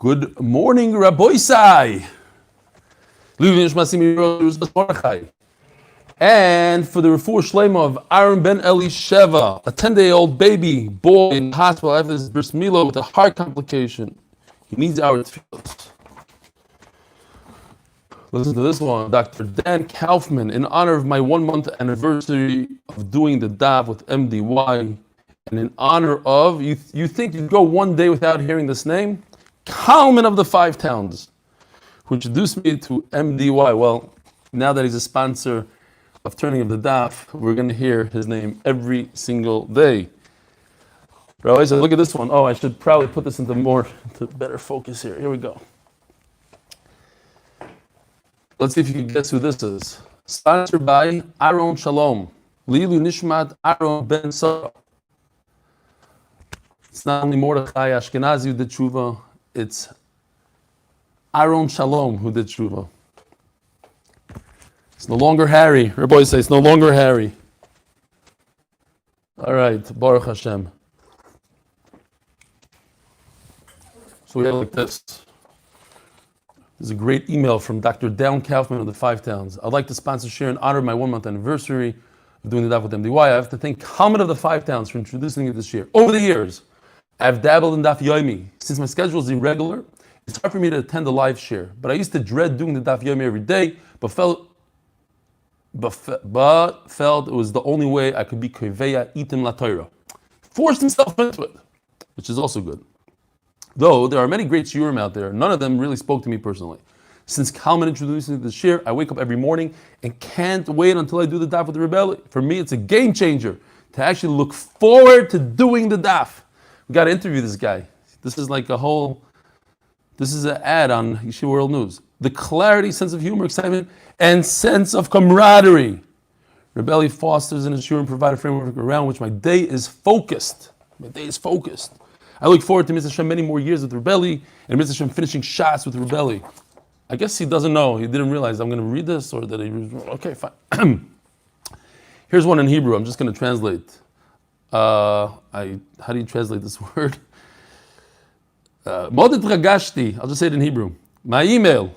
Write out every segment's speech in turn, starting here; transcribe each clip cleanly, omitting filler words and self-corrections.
Good morning, Rabbi Sai. And for the refuah shlema of Aaron ben Eli Sheva, a 10-day-old baby boy in the hospital after his bris milah with a heart complication. He needs our tefillah. Listen to this one. Dr. Dan Kaufman, in honor of my 1-month anniversary of doing the daf with MDY, and in honor of, you think you'd go one day without hearing this name? Kalman of the 5 towns, who introduced me to MDY. Well, now that he's a sponsor of Turning of the Daf, we're going to hear his name every single day. Rabbi said, look at this one. Oh, I should probably put this into better focus here. Here we go. Let's see if you can guess who this is. Sponsored by Aaron Shalom. Lilu Nishmat Aaron Ben Sarah. It's not only Mordechai Ashkenazi who did tshuva, it's Aaron Shalom who did tshuva. It's no longer Harry. Rabbi says it's no longer Harry. All right, Baruch Hashem. So we have like this. There's a great email from Dr. Dan Kaufman of the 5 towns. I'd like to sponsor share in honor of my 1-month anniversary of doing the daf with MDY. I have to thank Kalman of the 5 towns for introducing me this year. Over the years, I've dabbled in Daf Yomi. Since my schedule is irregular, it's hard for me to attend a live share. But I used to dread doing the Daf Yomi every day, but felt it was the only way I could be koveya itim la Torah. Forced himself into it, which is also good. Though there are many great shiurim out there, none of them really spoke to me personally. Since Kalman introduced me to the shir, I wake up every morning and can't wait until I do the daf with the rebelli. For me, it's a game changer to actually look forward to doing the daf. We got to interview this guy. This is like this is an ad on Yeshiva World News. The clarity, sense of humor, excitement, and sense of camaraderie Rebelli fosters in his shiur and provide a framework around which my day is focused. I look forward to Mr. Hashem many more years with Rebelli and Mr. Hashem finishing shots with Rebelli. I guess he doesn't know. He didn't realize I'm going to read this or that he... Okay, fine. Here's one in Hebrew. I'm just going to translate. How do you translate this word? Modet Ragashti. I'll just say it in Hebrew. My email.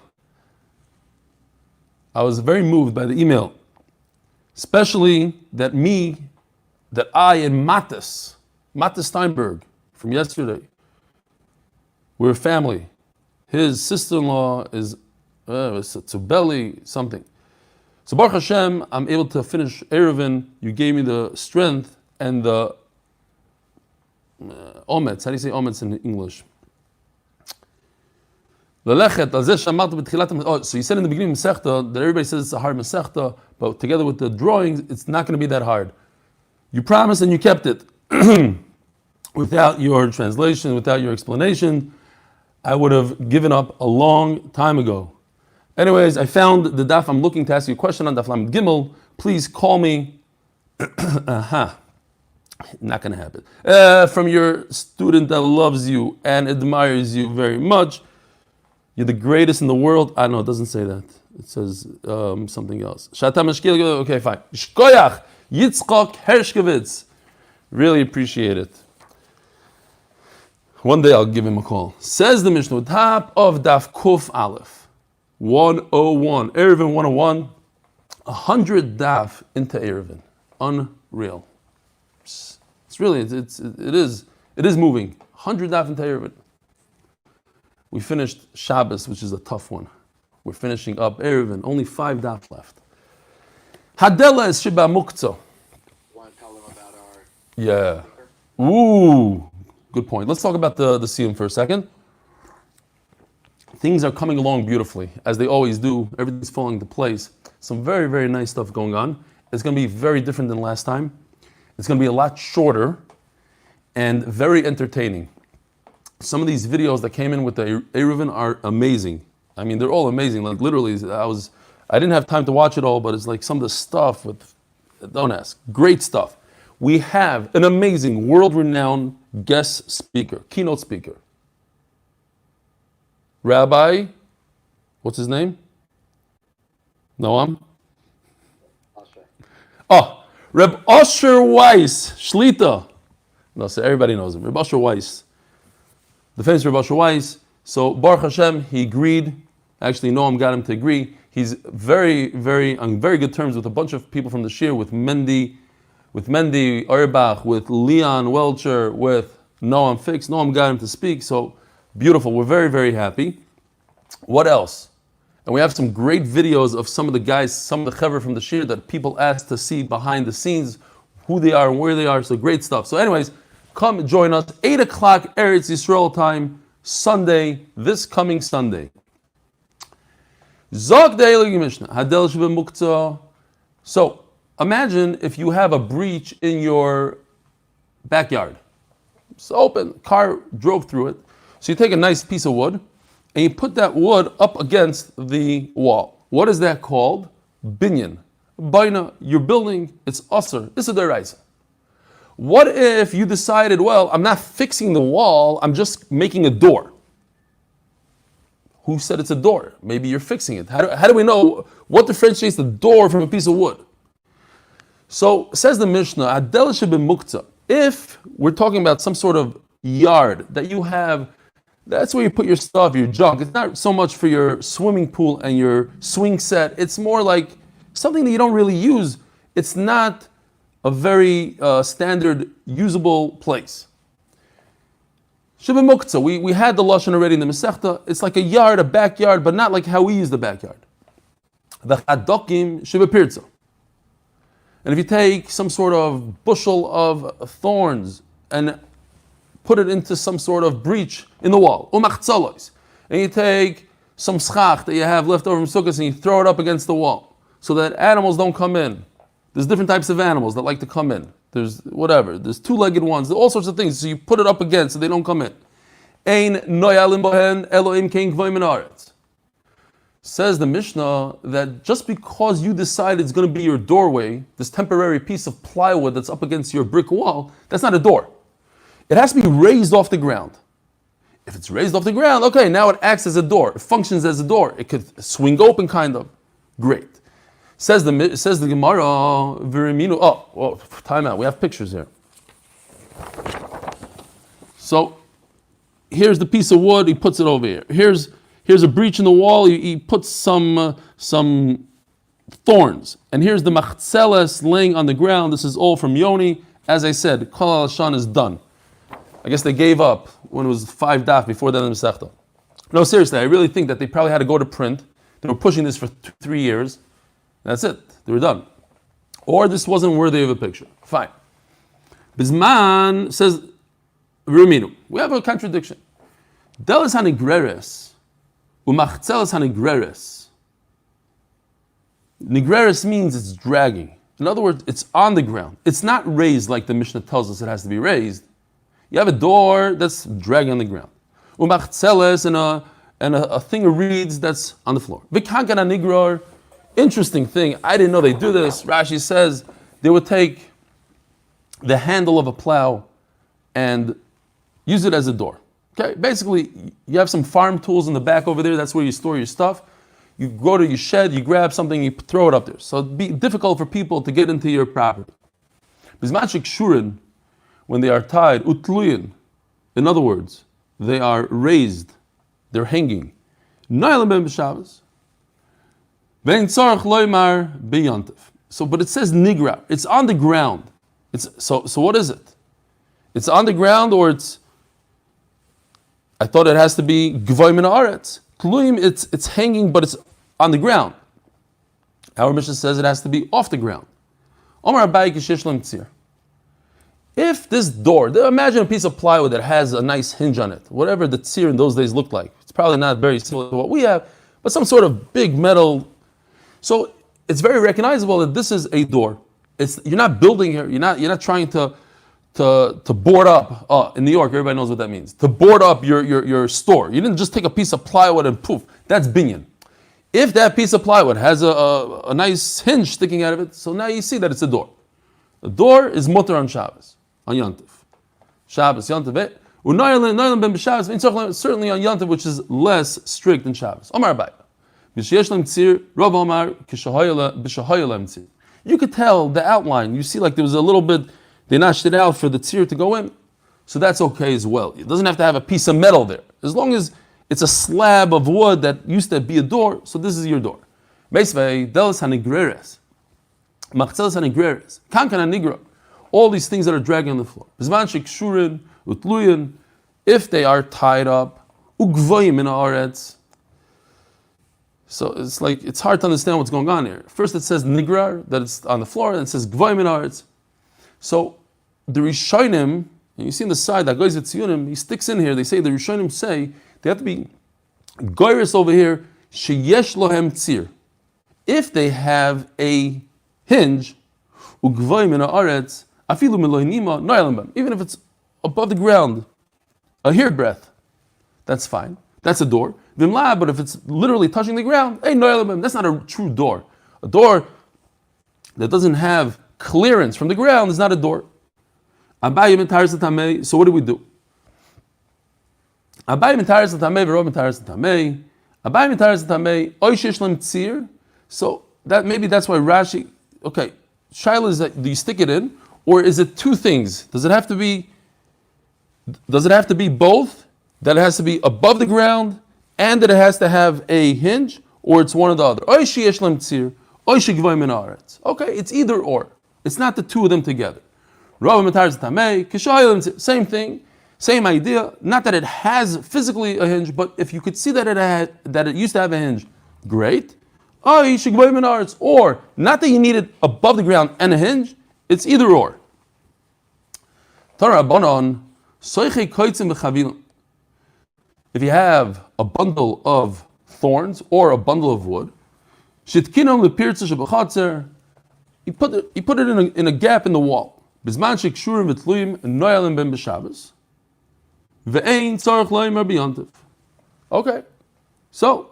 I was very moved by the email. Especially that I and Matis Steinberg, from yesterday, we're a family. His sister-in-law is Tzubeli, something. So Baruch Hashem, I'm able to finish Eruvin. You gave me the strength and the omets. How do you say omets in English? So you said in the beginning of Masechta that everybody says it's a hard Masechta, but together with the drawings, it's not going to be that hard. You promised and you kept it. Without your translation, without your explanation, I would have given up a long time ago. Anyways, I found the daf. I'm looking to ask you a question on Daf Lamed Gimel. Please call me. Not going to happen. From your student that loves you and admires you very much. You're the greatest in the world. I know it doesn't say that. It says something else. Okay, fine. Shkoyach Yitzchok Hershkovitz. Really appreciate it. One day I'll give him a call. Says the Mishnah, top of Daf Kuf Aleph, 101, Eruvin 101, 100 Daf into Eruvin. Unreal. It's really, it is moving. 100 Daf into Eruvin. We finished Shabbos, which is a tough one. We're finishing up Eruvin, only 5 Daf left. Hadela is Shiba Muktzah. Want to tell them about our... Yeah. Ooh. Good point. Let's talk about the Siyum for a second. Things are coming along beautifully, as they always do. Everything's falling into place. Some very, very nice stuff going on. It's going to be very different than last time. It's going to be a lot shorter and very entertaining. Some of these videos that came in with the Eruvin are amazing. I mean, they're all amazing. Like literally, I didn't have time to watch it all, but it's like some of the stuff with, don't ask, great stuff. We have an amazing, world-renowned guest speaker, keynote speaker. Rabbi, what's his name? Noam? Oh, Reb Osher Weiss, Shlita. No, so everybody knows him. Reb Osher Weiss. The famous Reb Osher Weiss. So Baruch Hashem, he agreed. Actually, Noam got him to agree. He's on very good terms with a bunch of people from the Shir, with Mendy Auerbach, with Leon Welcher, with Noam Fix. Noam got him to speak, so beautiful. We're very, very happy. What else? And we have some great videos of some of the guys, some of the chaver from the Shir that people ask to see behind the scenes, who they are and where they are, so great stuff. So anyways, come join us, 8 o'clock Eretz Yisrael time, Sunday, this coming Sunday. Zog the Eli Mishnah, Hadel Shebe Muktzah. So, imagine if you have a breach in your backyard. It's open, car drove through it. So you take a nice piece of wood and you put that wood up against the wall. What is that called? Binyan. Baina, you're building, it's usr, it's a deraisa. What if you decided, well, I'm not fixing the wall, I'm just making a door? Who said it's a door? Maybe you're fixing it. How do we know what differentiates the door from a piece of wood? So says the Mishnah, Adel shebe muktzah. If we're talking about some sort of yard that you have, that's where you put your stuff, your junk. It's not so much for your swimming pool and your swing set. It's more like something that you don't really use. It's not a very standard usable place. Shebe muktzah. We had the lashon already in the Masechta. It's like a yard, a backyard, but not like how we use the backyard. The chadokim shebe pirza. And if you take some sort of bushel of thorns and put it into some sort of breach in the wall, and you take some schach that you have left over from sukkahs and you throw it up against the wall so that animals don't come in. There's different types of animals that like to come in. There's whatever. There's two-legged ones. All sorts of things. So you put it up against so they don't come in. Ein noyalim bohen Elohim kein gvoim aretz. Says the Mishnah that just because you decide it's going to be your doorway, this temporary piece of plywood that's up against your brick wall, that's not a door. It has to be raised off the ground. If it's raised off the ground, okay, now it acts as a door. It functions as a door. It could swing open, kind of. Great. Says the Gemara, Viriminu. Oh, time out. We have pictures here. So here's the piece of wood. He puts it over here. Here's a breach in the wall. He puts some thorns. And here's the machzeles laying on the ground. This is all from Yoni. As I said, Kol Hashan is done. I guess they gave up when it was 5 daf before the end of the Masechta. No, seriously, I really think that they probably had to go to print. They were pushing this for 3 years. That's it. They were done. Or this wasn't worthy of a picture. Fine. Bisman says, Ruminu. We have a contradiction. Delis hanigreres, umachzeles hanigreres. Nigreres means it's dragging. In other words, it's on the ground. It's not raised like the Mishnah tells us it has to be raised. You have a door that's dragging on the ground. Umachzeles and a thing of reeds that's on the floor. V'kankan hanigror. Interesting thing, I didn't know they do this. Rashi says they would take the handle of a plow and use it as a door. Okay, basically, you have some farm tools in the back over there. That's where you store your stuff. You go to your shed, you grab something, you throw it up there. So it'd be difficult for people to get into your property. Bismachik shurin, when they are tied, utluyin. In other words, they are raised, they're hanging. Nailam ben b'Shabbos. So, but it says nigra. It's on the ground. So what is it? It's on the ground, or it's? I thought it has to be gvoim and aretz. Tluim, it's hanging, but it's on the ground. Our Mishnah says it has to be off the ground. Omar Abayi k'shishlam tzir. If this door, imagine a piece of plywood that has a nice hinge on it, whatever the tzir in those days looked like. It's probably not very similar to what we have, but some sort of big metal. So it's very recognizable that this is a door. You're not building here. You're not trying to board up. In New York, everybody knows what that means. To board up your store. You didn't just take a piece of plywood and poof. That's binyan. If that piece of plywood has a nice hinge sticking out of it, so now you see that it's a door. The door is mutter on Shabbos, on Yantiv. Shabbos, Yantiv. Certainly on Yantiv, which is less strict than Shabbos. Omar Abayi. You could tell the outline. You see like there was a little bit, they notched it out for the tzir to go in. So that's okay as well. It doesn't have to have a piece of metal there. As long as It's a slab of wood that used to be a door, so this is your door. Meisvei, delis hanigreres. Machzeles hanigreres. Kankan hanigra. All these things that are dragging on the floor. Bizman shekshurin, utluyin, if they are tied up, ugvoyim in haaretz. So it's hard to understand what's going on here. First it says nigrar, that it's on the floor, and it says gvoyim in haaretz. So the Rishonim, and you see on the side that goes at Tzionim, he sticks in here. They say the Rishonim say they have to be goyrus over here. Sheyesh lohem tzir. If they have a hinge, ugvoim in haaretz, afilu miloinima noyalim, even if it's above the ground, a hair breadth, that's fine. That's a door. Vimla, but if it's literally touching the ground, hey noyalim, that's not a true door. A door that doesn't have clearance from the ground is not a door. So what do we do? So maybe that's why Rashi. Okay, Shaila is that do you stick it in, or is it two things? Does it have to be both? That it has to be above the ground and that it has to have a hinge, or it's one or the other? Okay, it's either or. It's not the two of them together. Same thing, same idea. Not that it has physically a hinge, but if you could see that it used to have a hinge, great. Or not that you need it above the ground and a hinge, it's either or. If you have a bundle of thorns or a bundle of wood, you put it in a gap in the wall. Okay, so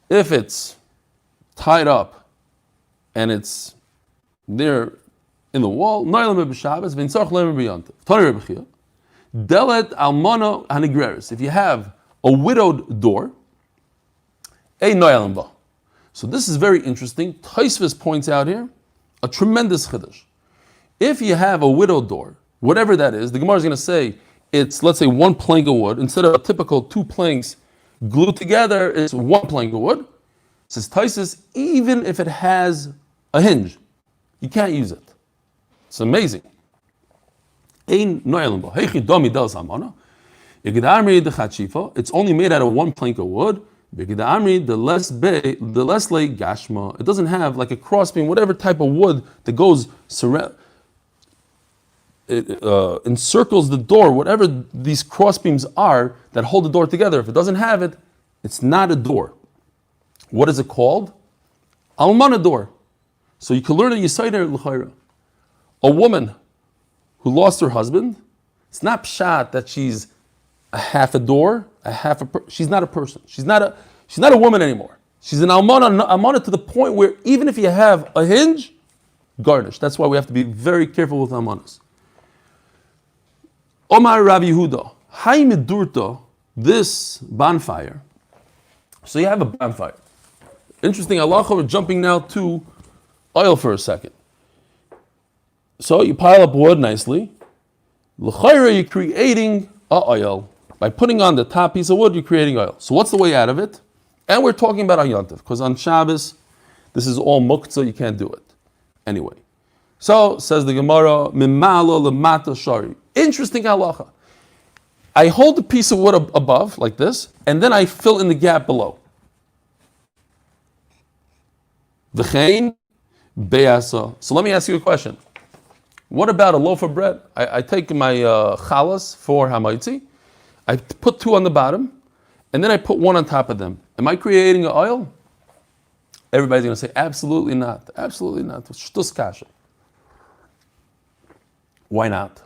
if it's tied up and it's there in the wall, if you have a widowed door, so this is very interesting. Tosfos points out here a tremendous chiddush. If you have a widowed door, whatever that is, the Gemara is going to say it's, let's say, one plank of wood. Instead of a typical two planks glued together, it's one plank of wood. It says Tosfos, even if it has a hinge, you can't use it. It's amazing. It's only made out of one plank of wood. The less lay gashma. It doesn't have like a crossbeam, whatever type of wood that goes encircles the door, whatever these crossbeams are that hold the door together. If it doesn't have it, it's not a door. What is it called? Almana door. So you can learn a Yisayder l'chayra. A woman who lost her husband, it's not pshat that she's a half a door, she's not a person. She's not a woman anymore. She's an almana to the point where even if you have a hinge, garnish. That's why we have to be very careful with almanas. Omar Rav Yehuda, Haimidurta, this bonfire. So you have a bonfire. Interesting halacha. We're jumping now to oil for a second. So you pile up wood nicely. L'chayra, you're creating oil. By putting on the top piece of wood, you're creating oil. So what's the way out of it? And we're talking about Yontif, because on Shabbos, this is all muktzah, you can't do it. Anyway. So, says the Gemara, Mimalo lemata shari. Interesting halacha. I hold the piece of wood above, like this, and then I fill in the gap below. V'chein be'asa. So let me ask you a question. What about a loaf of bread? I take my chalas for hamaitzi, I put two on the bottom, and then I put one on top of them. Am I creating an oil? Everybody's going to say, absolutely not. Absolutely not. Shtus kasha. Why not?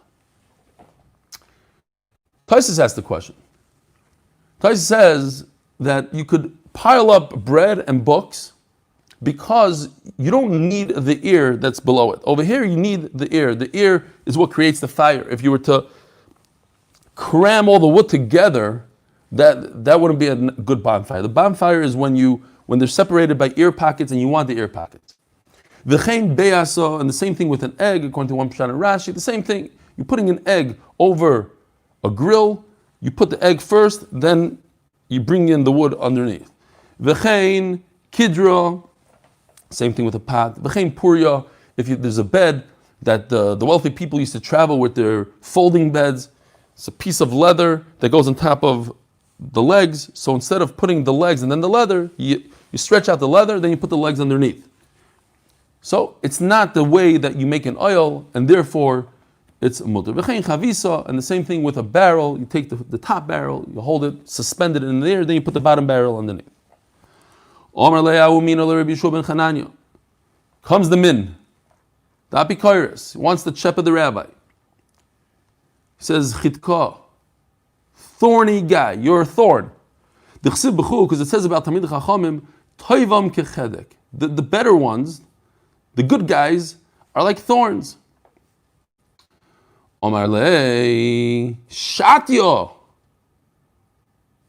Tosfos asked the question. Tosfos says that you could pile up bread and books because you don't need the ear that's below it. Over here, you need the ear. The ear is what creates the fire. If you were to cram all the wood together, that wouldn't be a good bonfire. The bonfire is when they're separated by ear pockets and you want the ear pockets. V'chein be'asa, and the same thing with an egg, according to one Pshat and Rashi, the same thing. You're putting an egg over a grill, you put the egg first, then you bring in the wood underneath. V'chein kidra, same thing with a pot. V'chein purya, if there's a bed that the wealthy people used to travel with their folding beds, it's a piece of leather that goes on top of the legs. So instead of putting the legs and then the leather, you stretch out the leather, then you put the legs underneath. So it's not the way that you make an oil, and therefore it's mutter. V'chein chavisa, and the same thing with a barrel. You take the top barrel, you hold it, suspend it in the air, then you put the bottom barrel underneath. Omer le'ahu min ole Rabbi Yeshua ben Chananya. Comes the min, the apikoros, he wants the chep of the rabbi. He says, chitka, thorny guy, you're a thorn. Because it says about Tamid Chachamim, toivam kechedek. The better ones, the good guys, are like thorns. Omar le, shatyo,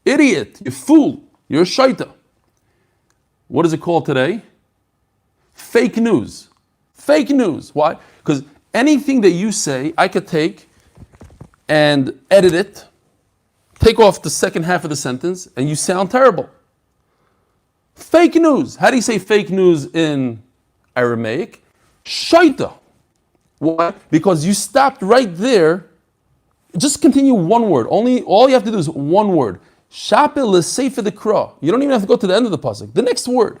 idiot, you fool, you're a shaita. What is it called today? Fake news. Fake news. Why? Because anything that you say, I could take and edit it, take off the second half of the sentence, and you sound terrible. Fake news. How do you say fake news in Aramaic? Shaita. Why? Because you stopped right there. Just continue one word. All you have to do is one word. Shapil l'sefer dekra. You don't even have to go to the end of the pasuk. The next word.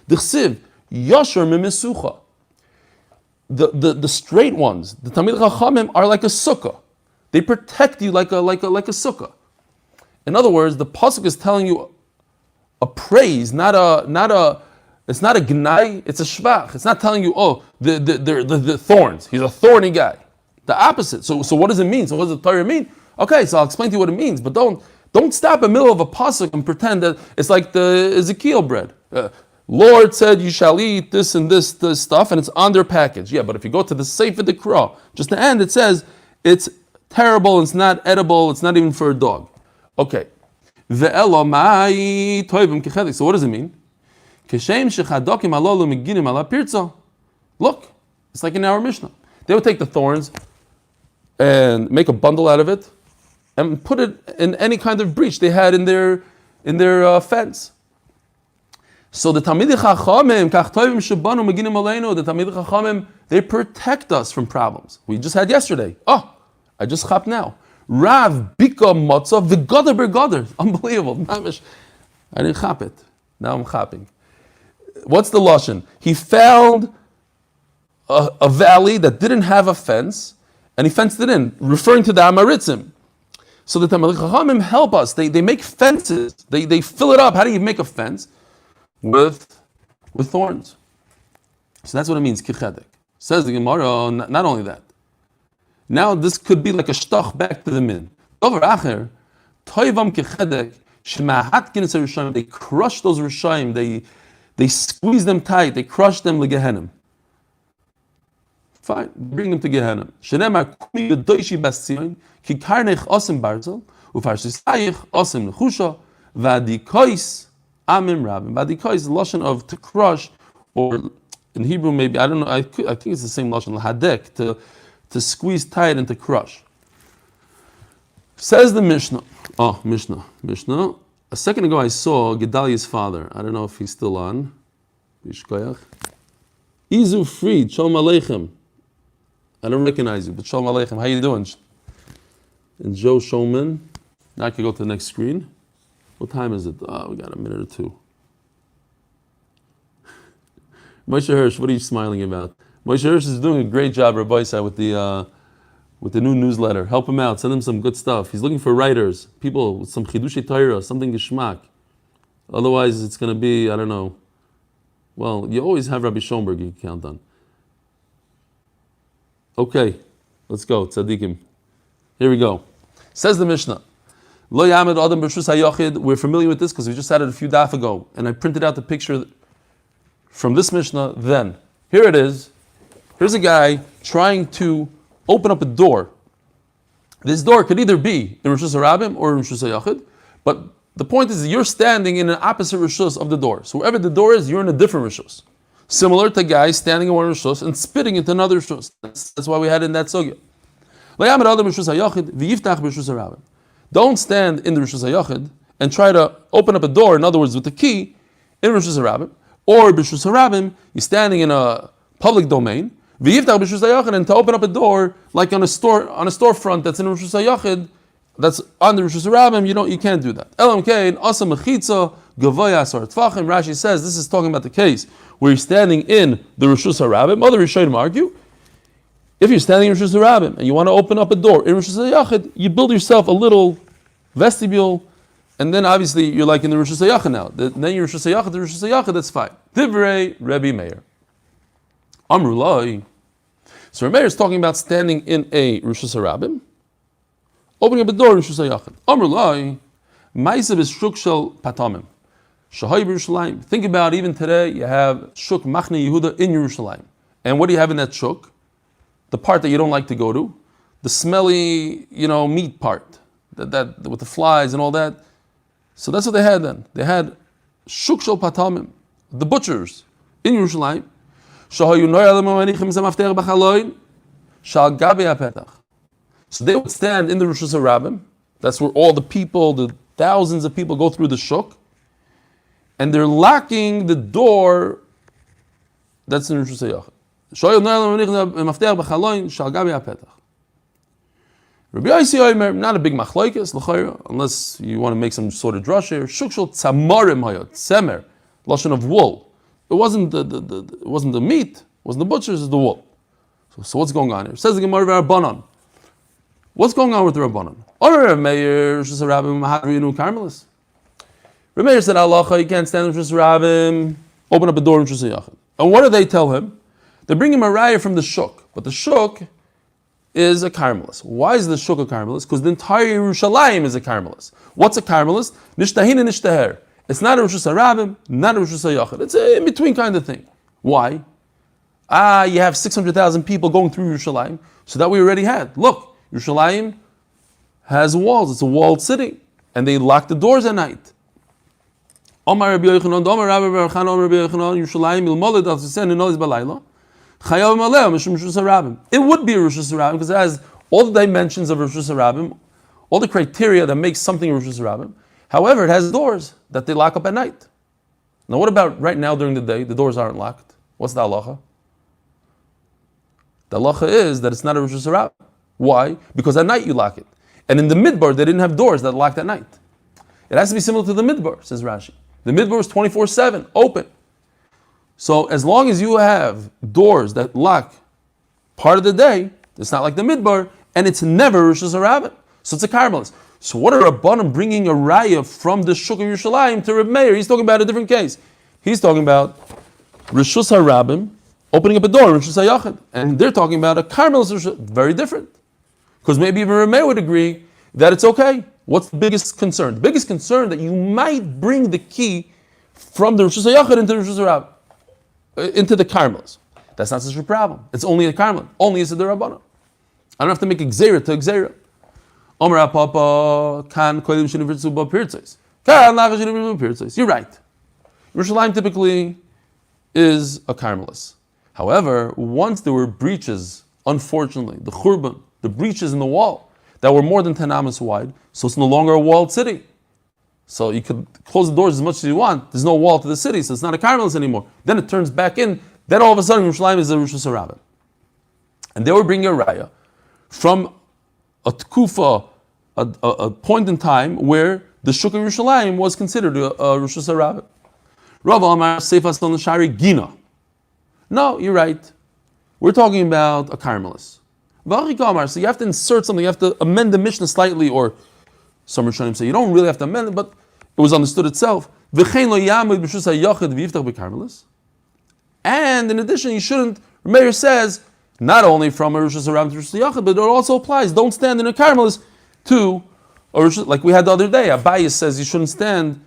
D'chsiv yashar mimisucha. The straight ones, the Talmid Chachamim, are like a sukkah. They protect you like a sukkah. In other words, the pasuk is telling you a praise, it's not a gnai, it's a shvach. It's not telling you, oh, the thorns. He's a thorny guy. The opposite. So what does it mean? So what does the Torah mean? Okay, so I'll explain to you what it means, but don't stop in the middle of a pasuk and pretend that it's like the Ezekiel bread. Lord said you shall eat this and this stuff, and it's on their package. Yeah, but if you go to the Sefer Dekra, just the end, it says it's terrible, it's not edible, it's not even for a dog. Okay. So what does it mean? Look, it's like in our Mishnah. They would take the thorns and make a bundle out of it and put it in any kind of breach they had in their fence. So the Talmidei Chachamim, they protect us from problems. We just had yesterday. Oh, I just chap now. Rav Bika Matzah V'Gader Bergader. Unbelievable. I didn't chap it. Now I'm chapping. What's the lashon? He found a valley that didn't have a fence, and he fenced it in, referring to the Amaritzim. So the Talmidei Chachamim help us. They make fences. They fill it up. How do you make a fence? With thorns. So that's what it means, kichedek. Says the Gemara, not only that. Now this could be like a shtach back to the min. Over acher, toivam kichedek, shemahatkin es Rishayim, they crush those Rishayim, they squeeze them tight, they crush them legehenim. Fine, bring them to Gehenna. Shenemar kumi gedoishi bas-tzion, ki karnech osim barzel, ufarshisayich osim nechusha, vadikois Amim Rabim. Badika is the lashon of to crush, or in Hebrew maybe, I don't know, I think it's the same lashon, hadek, to squeeze tight and to crush. Says the Mishnah. Oh, Mishnah. A second ago I saw Gedaliah's father. I don't know if he's still on. Izu Fried, Shalom Aleichem. I don't recognize you, but Shalom Aleichem. How you doing? And Joe Showman. Now I can go to the next screen. What time is it? Oh, we got a minute or two. Moshe Hirsch, what are you smiling about? Moshe Hirsch is doing a great job, Rabbi Isai, with the new newsletter. Help him out. Send him some good stuff. He's looking for writers, people with some chidushei Torah, something geschmack. Otherwise, it's going to be, I don't know. Well, you always have Rabbi Schoenberg you can count on. Okay, let's go. Tzaddikim. Here we go. Says the Mishnah. Lo yamed adam b'rshus hayachid. We're familiar with this because we just had it a few daf ago, and I printed out the picture from this Mishnah. Then here it is. Here's a guy trying to open up a door. This door could either be in Rishus Harabim or in Rishus Hayachid, but the point is that you're standing in an opposite Rishus of the door. So wherever the door is, you're in a different Rishus. Similar to guys standing in one Rishus and spitting into another Rishus. That's why we had it in that sugya. Lo yamed adam b'rshus hayachid v'yiftach b'rshus Harabim. Don't stand in the Rishus Hayachid and try to open up a door, in other words, with the key, in Rishus HaRabim, or B'Rishus HaRabim, you're standing in a public domain, V'yiftach B'Rishus HaYachid, and to open up a door, like on a storefront that's in Rishus HaYachid, that's on the Rishus HaRabim, you can't do that. Elam Kein, Asa Mechitza, Gavoya Asar Tfachim, Rashi says, this is talking about the case where you're standing in the Rishus HaRabim. Other Rishonim argue, if you're standing in Rishus HaRabim and you want to open up a door in Rishus HaYachid, you build yourself a little vestibule, and then obviously you're like in the Rishus HaYachid now. Then you're Rishus HaYachid, the Rishus HaYachid, that's fine. Divrei Rebbe Meir. Amrulai. So Rebbe Meir is talking about standing in a Rishus HaRabim, opening up a door in Rishus HaYachid. Amrulai. Ma'aseh b'shuk shel patamim. Shahay b'Yerushalayim. Think about even today, you have shuk Machne Yehuda in Yerushalayim. And what do you have in that shuk? The part that you don't like to go to, the smelly, meat part, that with the flies and all that. So that's what they had then. They had shuk shel patamim, the butchers in Yerushalayim. So they would stand in the Rishus HaRabim. That's where all the people, the thousands of people go through the shuk, and they're locking the door that's in Rishus HaYachid. Rabbi Yossi Omer, not a big machlokes, unless you want to make some sort of drush here. Shukshul tzamarim hayot, tzemer, lashon of wool. It wasn't the meat, it wasn't the butchers, it's the wool. So what's going on here? It says the Gemara Rabbanon. What's going on with the Rabbanon? Rav Meir said, Allah, you can't stand in Rishus HaRabim, open up a door in Rishus HaYachid. And what do they tell him? They bring him a raya from the shuk, but the shuk is a Carmelist. Why is the shuk a Carmelist? Because the entire Yerushalayim is a Carmelist. What's a Carmelist? Nishtahin and nishtaher. It's not a Rishus HaRabim, not a Rishus HaYachid. It's an in-between kind of thing. Why? You have 600,000 people going through Yerushalayim, so that we already had. Look, Yerushalayim has walls. It's a walled city, and they lock the doors at night. Omar Rabbi Yochanan, Omar Rabbi Yochanan, Omar Rabbi Yochanan, Yerushalayim ilmoled al tisen inolis balayla. Chayav maleh mishum Rishus HaRabim. It would be a Rishus HaRabim because it has all the dimensions of Rishus HaRabim, all the criteria that makes something Rishus HaRabim. However, it has doors that they lock up at night. Now, what about right now during the day? The doors aren't locked. What's the halacha? The halacha is that it's not a Rishus HaRabim. Why? Because at night you lock it. And in the midbar, they didn't have doors that locked at night. It has to be similar to the midbar, says Rashi. The midbar is 24/7, open. So as long as you have doors that lock part of the day, it's not like the midbar, and it's never Rishus HaRabim. So it's a Carmelist. So what are Rabbanim bringing a raya from the Shuk of Yerushalayim to Reb Meir? He's talking about a different case. He's talking about Rishus HaRabim opening up a door in Rishus HaYachid. And they're talking about a Carmelist Rishus, very different. Because maybe even Reb Meir would agree that it's okay. What's the biggest concern? The biggest concern that you might bring the key from the Rishus HaYachid into the Rishus HaRabim, into the Carmelist. That's not such a problem. It's only a Carmelist. Only is the Rabbanon. I don't have to make Gzeira to Gzeira. Omer Papa kan kolim shenivirtzu ba pirtzos. Kan lach shenivirtzu ba pirtzos. You're right. Yerushalayim typically is a Carmelist. However, once there were breaches, unfortunately, the Churban, the breaches in the wall that were more than 10 amas wide, so it's no longer a walled city. So you could close the doors as much as you want. There's no wall to the city, so it's not a Carmelist anymore. Then it turns back in. Then all of a sudden, Yerushalayim is a Rishus HaRabim. And they were bringing a raya from a tkufa, a point in time where the Shuk of Yerushalayim was considered a Rishus HaRabim. Rav Amar Seifas al Nashari Gina. No, you're right. We're talking about a Carmelist. So you have to insert something, you have to amend the Mishnah slightly, or some Rishonim say you don't really have to amend it, but it was understood itself. And in addition, you shouldn't, Meir says, not only from a Rishus HaRabim to Rishus HaYachid, but it also applies, don't stand in a Carmelist to a Rishus, like we had the other day. Abayis says you shouldn't stand,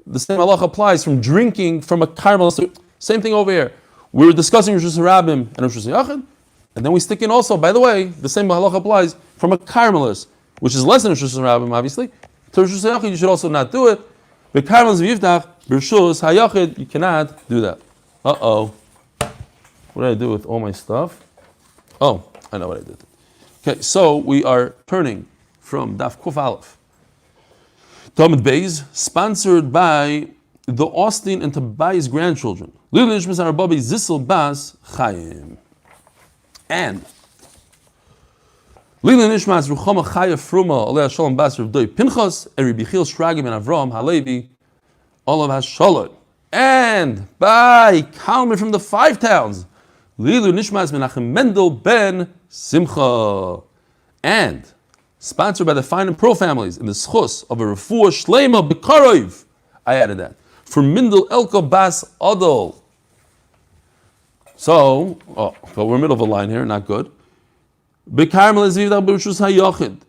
the same halacha applies from drinking from a Carmelist. Same thing over here. We were discussing Rishus HaRabim and Rishus HaYachid, and then we stick in also, by the way, the same halacha applies from a Carmelist, which is less than Rishus HaRabim, obviously. To Rishus HaYachid, you should also not do it. But Carmelist v'yiftach, Rishus HaYachid, you cannot do that. Uh-oh. What did I do with all my stuff? Oh, I know what I did. Okay, so we are turning from Daf Kuf Aleph Amud Beis, sponsored by the Austin and Tobias grandchildren. Lili Nishmas Arababi Zissel Bas Chaim. And Lili Nishmas Ruchama Chaya Fruma Aleh Shalom Bas Rav Doi Pinchas Eri Bichil Shragim and Avram Halevi Olav HaShalom. And by Kalmer from the 5 towns, Lilu Nishmas Menachem Mendel Ben Simcha. And sponsored by the Fine and Pro families in the schus of a refuah shleima b'karov. I added that. For Mindel Elko Bas Adol. So, we're middle of a line here, not good. B'karmelis v'yivdach b'rishus ha'yochid.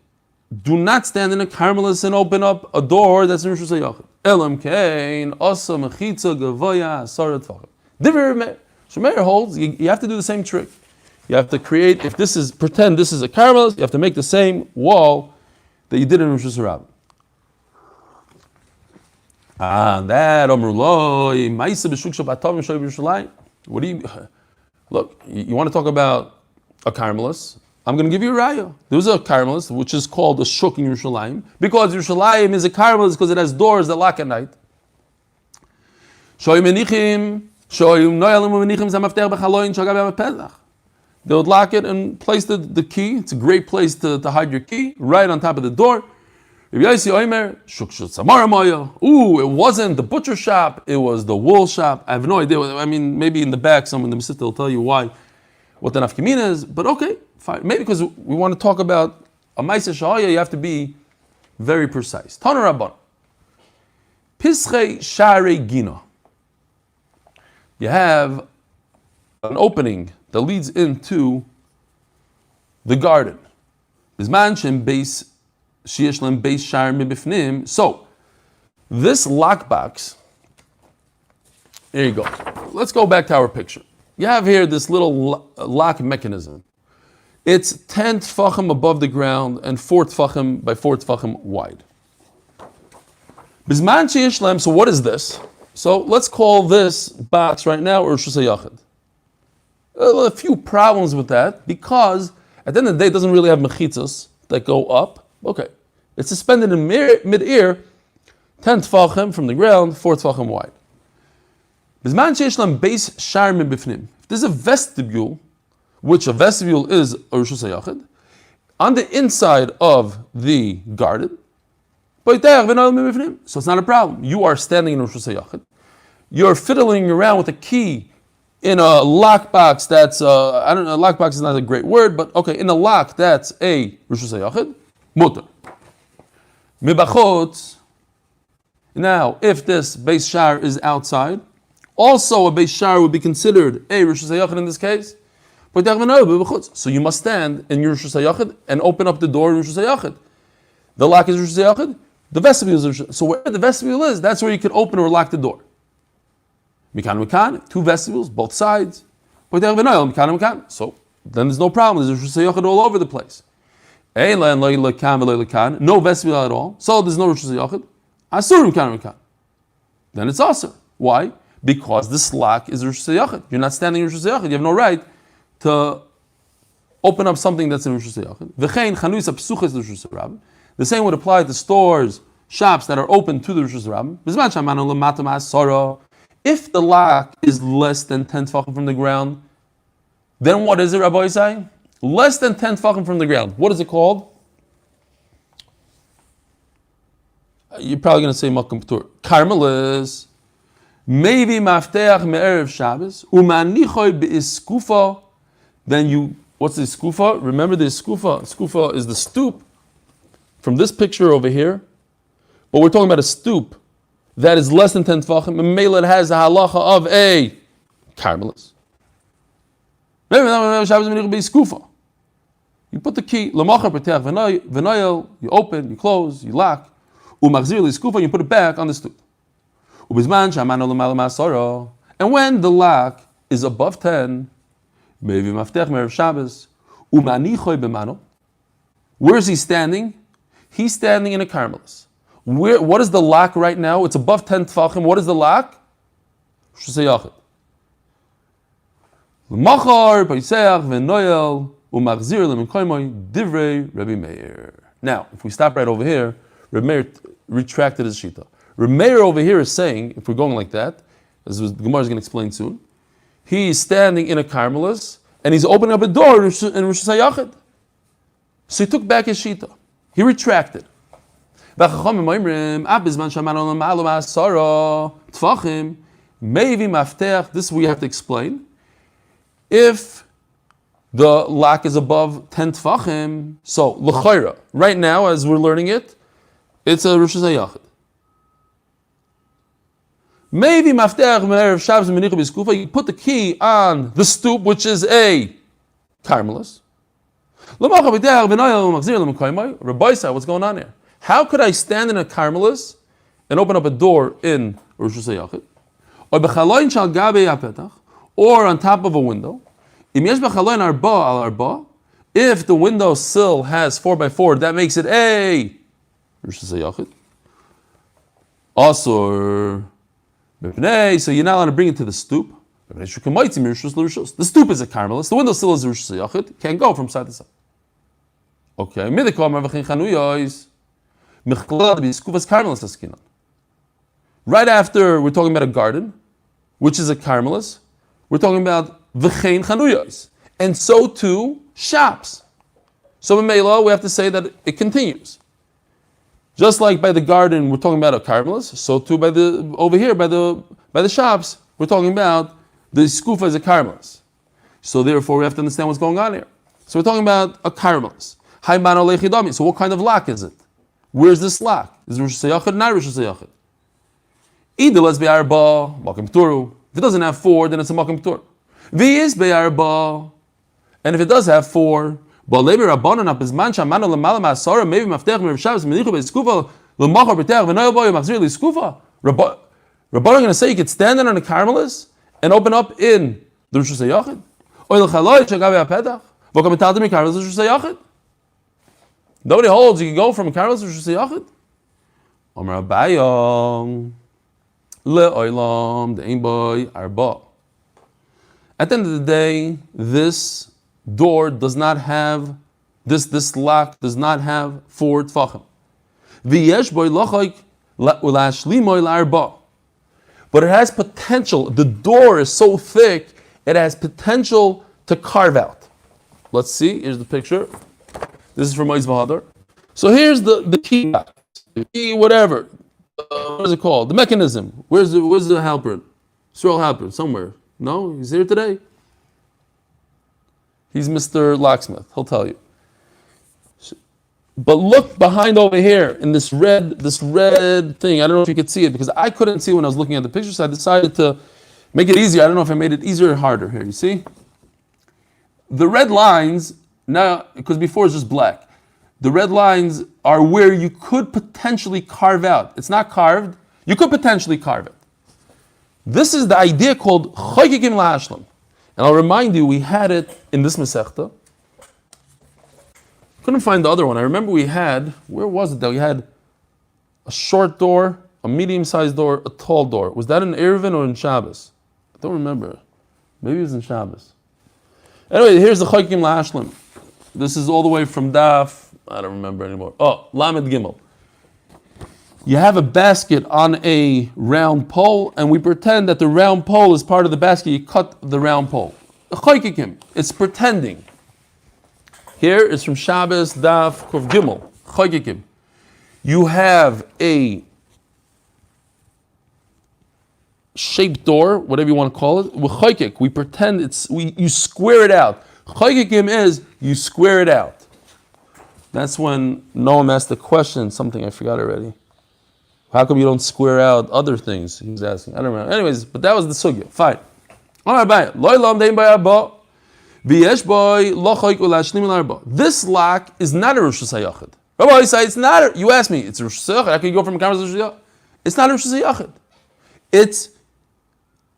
Do not stand in a karmelis and open up a door that's in rishus ha'yochid. Elam kein asa mechitza gavoya asara tfachim. Divrei Shemeir holds, you have to do the same trick. You have to create, pretend this is a karmelis, you have to make the same wall that you did in Rosh Hashanah. And that, what do you, look, you want to talk about a karmelis? I'm going to give you a raya. There was a karmelis, which is called a shuk in Yerushalayim, because Yerushalayim is a karmelis because it has doors that lock at night. They would lock it and place the key. It's a great place to hide your key, right on top of the door. Ooh, it wasn't the butcher shop, it was the wool shop. I have no idea. I mean, maybe in the back, someone in the Mesita will tell you what the nafkamina is, but okay, fine. Maybe because we want to talk about a Maisa Shahaya, you have to be very precise. Tana Rabban. Pischei Share Gina. You have an opening that leads into the garden. So, this lockbox, there you go. Let's go back to our picture. You have here this little lock mechanism. It's 10 tfachim above the ground and 4 tfachim by 4 tfachim wide. So what is this? So let's call this box right now Rishus HaYachid. A few problems with that, because at the end of the day it doesn't really have mechitzos that go up. Okay, it's suspended in mid-air, 10 tfachim from the ground, 4 tfachim wide. If there's a vestibule, which a vestibule is a Rishus HaYachid, on the inside of the garden, so it's not a problem. You are standing in Rishus HaYachid. You're fiddling around with a key in a lockbox that's, I don't know, lockbox is not a great word, but okay, in a lock that's a Rishus HaYachid, mutter. Mibachot, now, if this Beis Shar is outside, also a Beis Shar would be considered a Rishus HaYachid in this case. So you must stand in your Rishus HaYachid and open up the door in Rishus HaYachid. The lock is Rishus HaYachid, the vestibule is Rishus. So wherever the vestibule is, that's where you can open or lock the door. Mikan, 2 vestibules, both sides. So then there's no problem. There's Rishus HaYachid all over the place. No vestibule at all. So there's no Rishus HaYachid. Asur mikan. Then it's asur. Why? Because this lock is Rishus HaYachid. You're not standing in Rishus HaYachid. You have no right to open up something that's in Rishus HaYachid. The same would apply to stores, shops that are open to the Rishus HaRabim. If the lock is less than 10 tfachim from the ground, then what is it, Rabbi Isai? Less than 10 tfachim from the ground. What is it called? You're probably going to say Malkum P'tur. Karmelis. Maybe Mafteach Me'erev Shabbos. Umanichoy Be'iskufa. Then you, what's the iskufa? Remember the iskufa? Iskufa is the stoop from this picture over here. But we're talking about a stoop that is less than 10 tfachim, and Mela has the halacha of a karmelis. You put the key, you open, you close, you lock, you put it back on the stoop. And when the lock is above 10, where is he standing? He's standing in a karmelis. What is the lock right now? It's above 10 tfachim. What is the lock? Rishus HaYachid. Now, if we stop right over here, Reb Meir retracted his shita. Remeir over here is saying, if we're going like that, as the Gemara is going to explain soon, he's standing in a Carmelis and he's opening up a door in Rosh Hashanah. So he took back his shita. He retracted. This we have to explain. If the lock is above 10 tfachim, so l'chayra, right now as we're learning it, it's a Rosh Hashanah. Maybe maftech me'erev Shabbos menicha b'skufa. You put the key on the stoop, which is a Carmelis. Rabbi said, what's going on here? How could I stand in a Carmelis and open up a door in Rosh Hashanah? Or on top of a window? If the window sill has 4x4, that makes it a Rosh Hashanah. Also, so you're not allowed to bring it to the stoop. The stoop is a Carmelis. The window sill is a Rosh Hashanah. Can't go from side to side. Okay. Right after we're talking about a garden, which is a Carmelis, we're talking about v'chein chanuyos, and so too shops. So in Mela, we have to say that it continues. Just like by the garden, we're talking about a Carmelis, so too over here by the shops, we're talking about the skufa is a Carmelis. So therefore, we have to understand what's going on here. So we're talking about a Carmelis. So what kind of lock is it? Where's this lock? Is it Rosh Hashanah or not Rosh Hashanah? Either let's be arba, makim turu. If it doesn't have 4, then it's a makim tur. V is be arba, and if it does have 4, but maybe rabbanon apizman shamano lemala masara maybe maftech me'erev Shabbos menicha be'skufa lemachar b'teach v'noyel bo yomachzir liskufa. Rabbanon are going to say you could stand there on a Carmelis and open up in the Rosh Hashanah. Or l'chaloi shagavi apedach v'komentaltem mi Carmelis Rosh Hashanah. Nobody holds you can go from Carmelis to Rosh Hashanah. Omer Abayom le'olam de'ein boy arba. At the end of the day, this door does not have, this lock does not have 4 tfachim. V'yesh boy lochayk la'ashlimoy la'arba. But it has potential. The door is so thick, it has potential to carve out. Let's see, here's the picture. This is from Moiz Bahadar. So here's the key, whatever. What is it called? The mechanism. Where's the helper? Cyril helper, somewhere. No? He's here today? He's Mr. Locksmith. He'll tell you. But look behind over here in this red thing. I don't know if you could see it because I couldn't see when I was looking at the picture, so I decided to make it easier. I don't know if I made it easier or harder here. You see? The red lines, now, because before it's just black. The red lines are where you could potentially carve out. It's not carved. You could potentially carve it. This is the idea called Choykikim La'ashlam. And I'll remind you, we had it in this Masechta. Couldn't find the other one. I remember we had, where was it that we had a short door, a medium-sized door, a tall door. Was that in Eruvin or in Shabbos? I don't remember. Maybe it was in Shabbos. Anyway, here's the Choykikim La'ashlam. This is all the way from Daf, I don't remember anymore. Oh, Lamed Gimel. You have a basket on a round pole, and we pretend that the round pole is part of the basket. You cut the round pole. Choykikim. It's pretending. Here is from Shabbos, Daf, Kuf Gimel. Choykikim. You have a shaped door, whatever you want to call it. With choykik, we pretend you square it out. Choykikim is you square it out. That's when Noam asked the question, something I forgot already. How come you don't square out other things? He was asking. I don't remember. Anyways, but that was the sugya. Fine. This lock is not a Rosh Hashanah. Rabbi say it's not. You asked me, it's a Rosh Hashanah. How can you go from a Rosh Hashanah? It's not a Rosh Hashanah. It's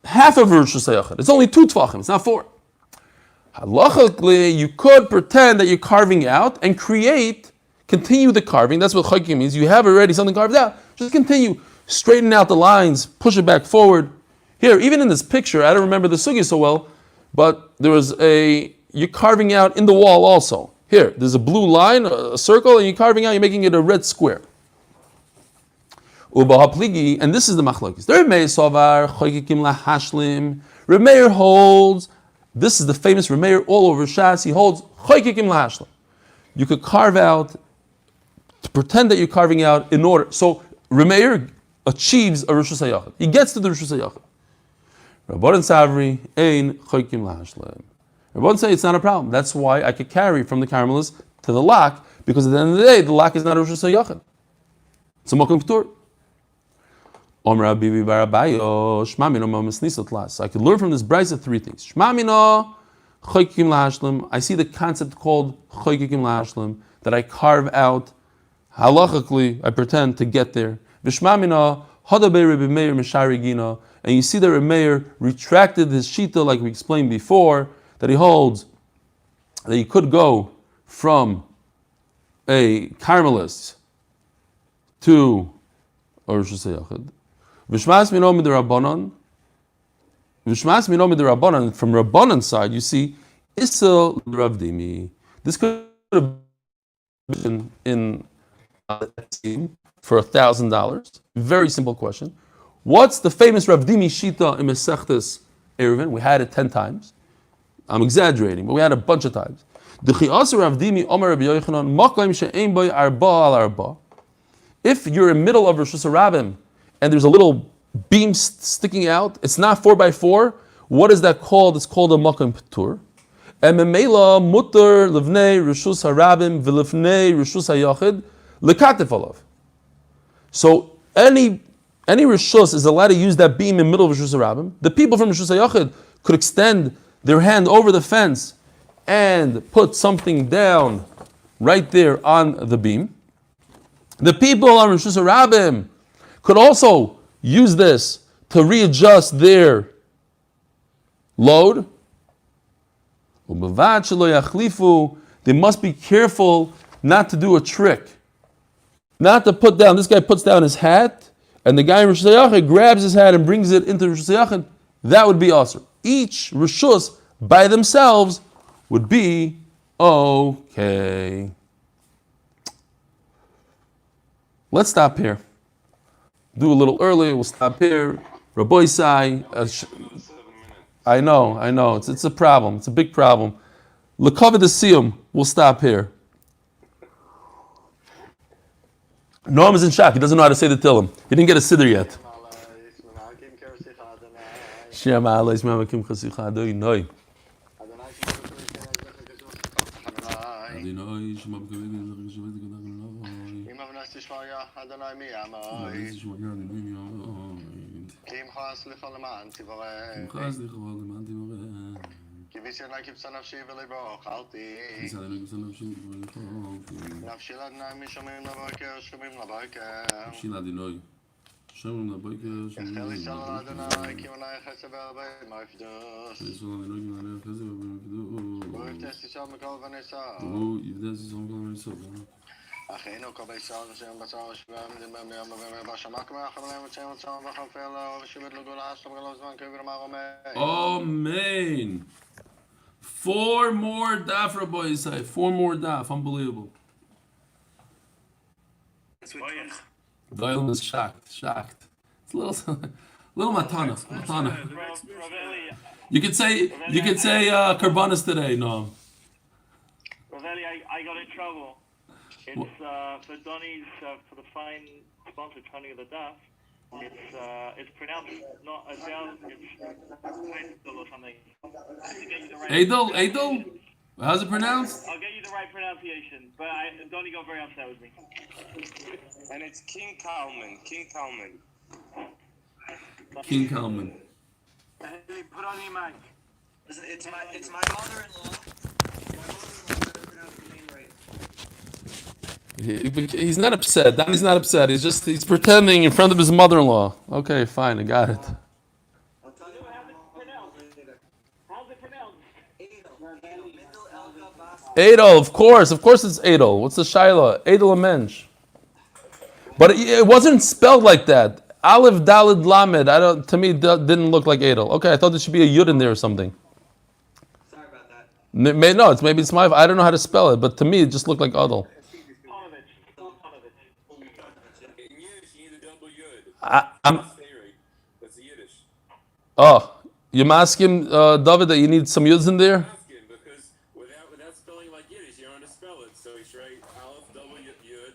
half of a Rosh Hashanah. It's only 2 tefachim. It's not 4. Halachically, you could pretend that you're carving out and continue the carving. That's what choykikim means. You have already something carved out. Just continue. Straighten out the lines, push it back forward. Here, even in this picture, I don't remember the sugya so well, but there was you're carving out in the wall also. Here, there's a blue line, a circle, and you're carving out, you're making it a red square. Ubahapligi, and this is the machlokes. The Remeir Sovar Choykikim lahashlim. Remeir holds. This is the famous Remeir all over Shas. He holds Choykikim lahashlim. You could carve out, to pretend that you're carving out in order. So Remeir achieves a Rishus HaYachid. He gets to the Rishus HaYachid. Rabbanan Savri ein Choykim lahashlim. Rabbanan say it's not a problem. That's why I could carry from the caramelist to the lock, because at the end of the day, the lock is not a Rishus HaYachid. It's a Mokum P'tur. So I could learn from this brayso three things. I see the concept called choykikim lahashlim, that I carve out halachically, I pretend to get there. And you see that Reb Meir retracted his shita, like we explained before, that he holds that you could go from a caramelist to a Rosh Hashanah. V'shmas mino midrabanan. V'shmas mino midrabanan. From Rabbanan side, you see Isel Rav Dimi. This could have been in for $1,000. Very simple question. What's the famous Rav Dimi shita in Masechtas Eruvin? We had it 10 times. I'm exaggerating, but we had a bunch of times. If you're in the middle of Rosh Hashanah and there's a little beam sticking out, it's not 4x4. What is that called? It's called a Mokum P'tur. And Memela Mutter Livnei Rishus Harabim V'Lifnei Rishus Hayachid Lekatif Alav. So any Rishus is allowed to use that beam in the middle of Rishus Harabim. The people from Rishus Hayachid could extend their hand over the fence and put something down right there on the beam. The people on Rishus Harabim could also use this to readjust their load. They must be careful not to do a trick. Not to put down, this guy puts down his hat, and the guy in Rosh Hashanah grabs his hat and brings it into Rosh Hashanah. That would be awesome. Each Rishus by themselves would be okay. Let's stop here. Do a little early, we'll stop here. Rabbi Sai, I know, it's a problem, it's a big problem. L'kavod Asiyum, we'll stop here. Noam is in shock, he doesn't know how to say the Tehillim. He didn't get a siddur yet. Shema Allah Yisma Makim Chasicha Adonai. Amen. 4 more daf, Rabbi Yisai. 4 more daf. Unbelievable. Doyle is shocked. It's a little matana. You could say karbanis today. No. Raveli, I got in trouble. It's for Donny's for the fine sponsor Tony of the Daf. It's pronounced not a down. It's or something. Adel. How's it pronounced? I'll get you the right pronunciation, but Donny got very upset with me. And it's King Kalman. King Kalman. Hey, put on your mic. It's my mother-in-law. He's not upset. Danny's not upset. He's pretending in front of his mother-in-law. Okay, fine, I got it. How's it pronounced? Adel, of course it's Adel. What's the shaila? Adel Amensh. But it wasn't spelled like that. Aleph Dalid Lamed. To me, didn't look like Adel. Okay, I thought there should be a yud in there or something. Sorry about that. Maybe it's my. I don't know how to spell it, but to me, it just looked like Adel. I'm. That's the Yiddish. Oh, you're asking David that you need some yuds in there. Asking because without spelling like Yiddish, you don't know how to spell it. So you should write Aleph double Yud,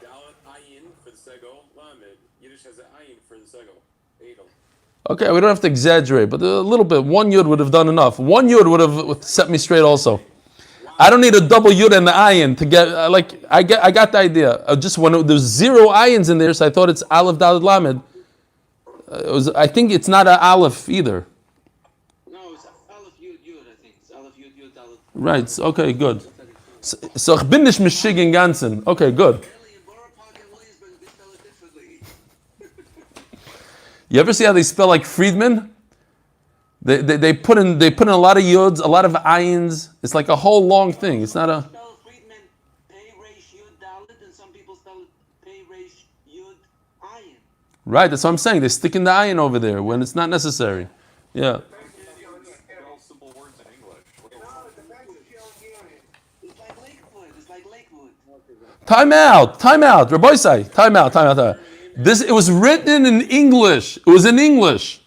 Dalet Ayin for the Segel, Lamed. Yiddish has an Ayin for the Segel, Adel. Okay, we don't have to exaggerate, but a little bit. One yud would have done enough. One yud would have set me straight. Also, I don't need a double yud and the ayin to get. I got the idea. Just when there's 0 ayins in there, so I thought it's Aleph Dalet Lamed. I think it's not an Aleph either. No, it's Aleph Yud Yud, I think. It's Aleph Yud Yud Dalet. Right. Okay. Good. So ich bin nicht mishig in ganzen. Okay. Good. Apparently in Borough Park and Williamsburg, they spell it differently. You ever see how they spell like Friedman? They put in a lot of yuds, a lot of ayins. It's like a whole long thing. It's not a. Spell Friedman Pei Reish Yud Dalet, and some people spell it Pei Reish Yud Ayin. Right, that's what I'm saying. They're sticking the ayin over there when it's not necessary. Yeah. Spell simple words in English. It's like Lakewood. It's like Lakewood. Time out. Rabbi say, time out. It was written in English. It was in English.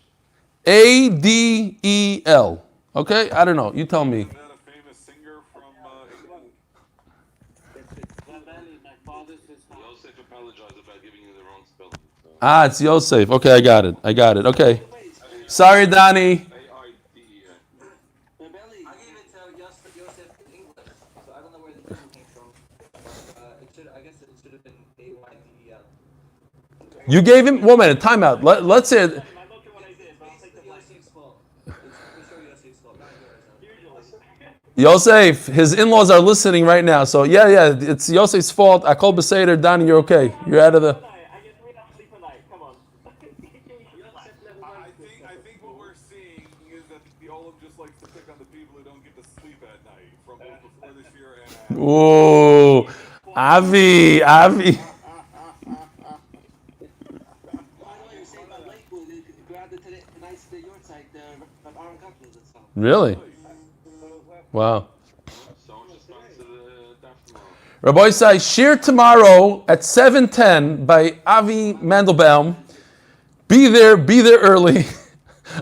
Adel. Okay? I don't know. You tell me. Is that a famous singer from England? My father's Yosef apologized about giving you the wrong spelling. Ah, it's Yosef. Okay, I got it. Okay. Sorry, Donnie. A-I-D-E-N. Rebelli. I gave it to Yosef in English, so I don't know where the name came from. I guess it should have been A-Y-D-E-L. You gave him 1 minute. Time out. Let's say it. I looked at what I did, but I'll take the blame. Yosef's fault. It's for sure Yosef's fault, not yours. Usually. Yosef, his in-laws are listening right now. So yeah, it's Yosef's fault. I called Beseder. Donnie, you're okay. You're out of the. I get 3 nights sleep a night. Come on. I think what we're seeing is that the Olam just likes to pick on the people who don't get to sleep at night from both before this year and after. Ooh, Avi. By the way, you're saying about Lakewood, you could grab it tonight's the your site, Rav Aaron Kaplan and stuff. Really? Wow. So much response to the dafbrama. Rabbi Isai, shir tomorrow at 7:10 by Avi Mandelbaum. Be there early.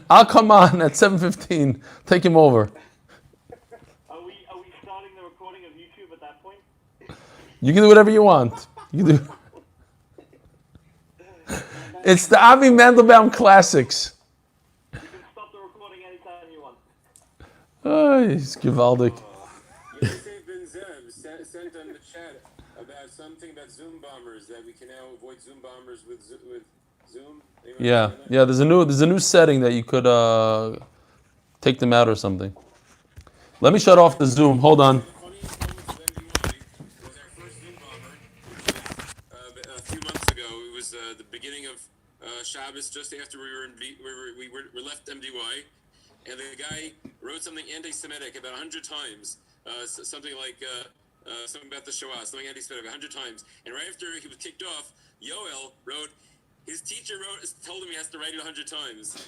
I'll come on at 7:15. Take him over. Are we starting the recording of YouTube at that point? You can do whatever you want. You can do. It's the Avi Mandelbaum classics. You can stop the recording anytime you want. Oh, he's gewaldig. Yosef Ben Zeb sent on the chat about something about Zoom bombers, that we can now avoid Zoom bombers with Zoom. Anyone Yeah. know that? There's a new setting that you could take them out or something. Let me shut off the Zoom. Hold on. The funniest moments of MDY was our first Zoom bomber, which was a few months ago. It was the beginning of Shabbos, just after we left MDY, and the guy wrote something anti-Semitic about 100 times, something like something about the Shoah, something anti-Semitic 100 times, and right after he was kicked off, Yoel wrote, his teacher told him he has to write it 100 times.